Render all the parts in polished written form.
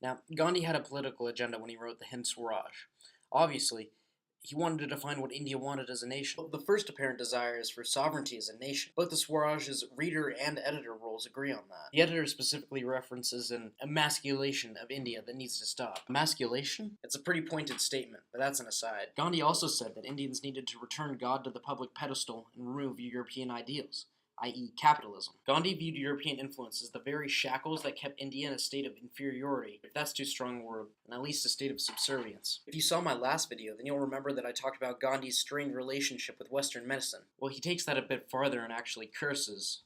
Now, Gandhi had a political agenda when he wrote the Hind Swaraj. Obviously, he wanted to define what India wanted as a nation. The first apparent desire is for sovereignty as a nation. Both the Swaraj's reader and editor roles agree on that. The editor specifically references an emasculation of India that needs to stop. Emasculation? It's a pretty pointed statement, but that's an aside. Gandhi also said that Indians needed to return God to the public pedestal and remove European ideals, i.e. capitalism. Gandhi viewed European influence as the very shackles that kept India in a state of inferiority, if that's too strong a word, and at least a state of subservience. If you saw my last video, then you'll remember that I talked about Gandhi's strained relationship with Western medicine. Well, he takes that a bit farther and actually condemns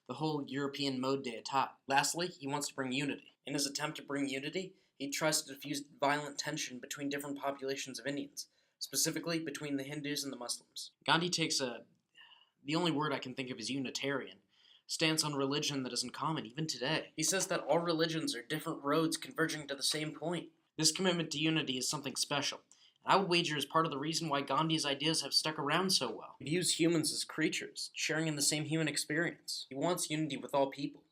the whole European mode d'état. Lastly, he wants to bring unity. In his attempt to bring unity, he tries to diffuse violent tension between different populations of Indians, specifically between the Hindus and the Muslims. Gandhi takes the only word I can think of is Unitarian, stance on religion that isn't common even today. He says that all religions are different roads converging to the same point. This commitment to unity is something special, and I would wager is part of the reason why Gandhi's ideas have stuck around so well. He views humans as creatures, sharing in the same human experience. He wants unity with all people.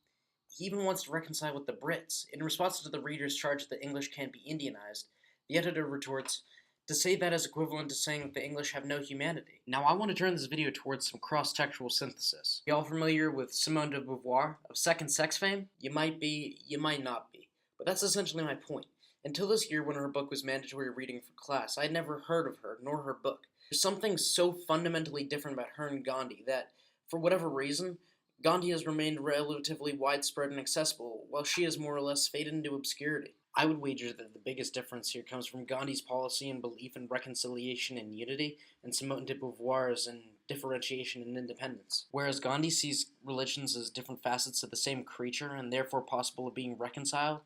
He even wants to reconcile with the Brits. In response to the reader's charge that English can't be Indianized, the editor retorts, to say that is equivalent to saying that the English have no humanity. Now I want to turn this video towards some cross-textual synthesis. Y'all familiar with Simone de Beauvoir of Second Sex fame? You might be, you might not be. But that's essentially my point. Until this year when her book was mandatory reading for class, I had never heard of her, nor her book. There's something so fundamentally different about her and Gandhi that, for whatever reason, Gandhi has remained relatively widespread and accessible, while she has more or less faded into obscurity. I would wager that the biggest difference here comes from Gandhi's policy and belief in reconciliation and unity, and Simone de Beauvoir's in differentiation and independence. Whereas Gandhi sees religions as different facets of the same creature and therefore possible of being reconciled,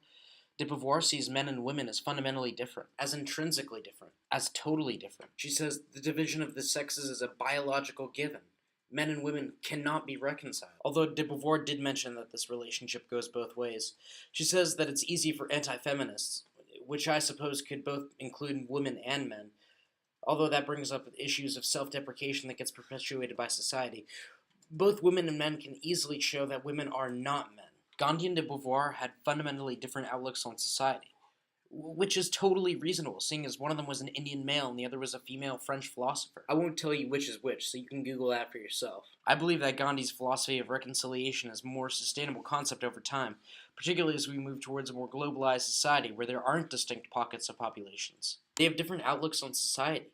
de Beauvoir sees men and women as fundamentally different, as intrinsically different, as totally different. She says the division of the sexes is a biological given. Men and women cannot be reconciled. Although de Beauvoir did mention that this relationship goes both ways. She says that it's easy for anti-feminists, which I suppose could both include women and men, although that brings up issues of self-deprecation that gets perpetuated by society. Both women and men can easily show that women are not men. Gandhi and de Beauvoir had fundamentally different outlooks on society, which is totally reasonable, seeing as one of them was an Indian male and the other was a female French philosopher. I won't tell you which is which, so you can Google that for yourself. I believe that Gandhi's philosophy of reconciliation is a more sustainable concept over time, particularly as we move towards a more globalized society where there aren't distinct pockets of populations. They have different outlooks on society.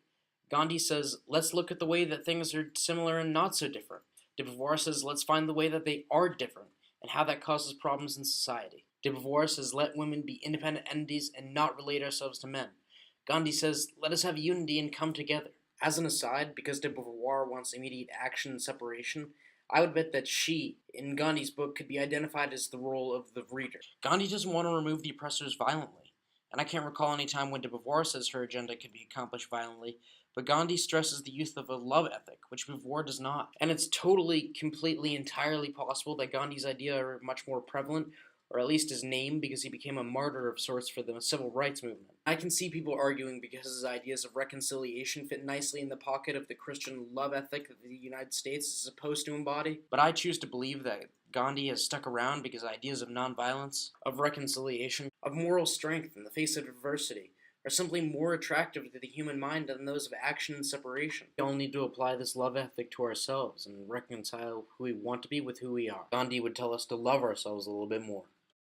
Gandhi says, let's look at the way that things are similar and not so different. De Beauvoir says, let's find the way that they are different and how that causes problems in society. De Beauvoir says, let women be independent entities and not relate ourselves to men. Gandhi says, let us have unity and come together. As an aside, because de Beauvoir wants immediate action and separation, I would bet that she, in Gandhi's book, could be identified as the role of the reader. Gandhi doesn't want to remove the oppressors violently, and I can't recall any time when de Beauvoir says her agenda can be accomplished violently, but Gandhi stresses the use of a love ethic, which Beauvoir does not. And it's totally, completely, entirely possible that Gandhi's ideas are much more prevalent, or at least his name, because he became a martyr of sorts for the civil rights movement. I can see people arguing because his ideas of reconciliation fit nicely in the pocket of the Christian love ethic that the United States is supposed to embody, but I choose to believe that Gandhi has stuck around because ideas of nonviolence, of reconciliation, of moral strength in the face of adversity, are simply more attractive to the human mind than those of action and separation. We all need to apply this love ethic to ourselves and reconcile who we want to be with who we are. Gandhi would tell us to love ourselves a little bit more.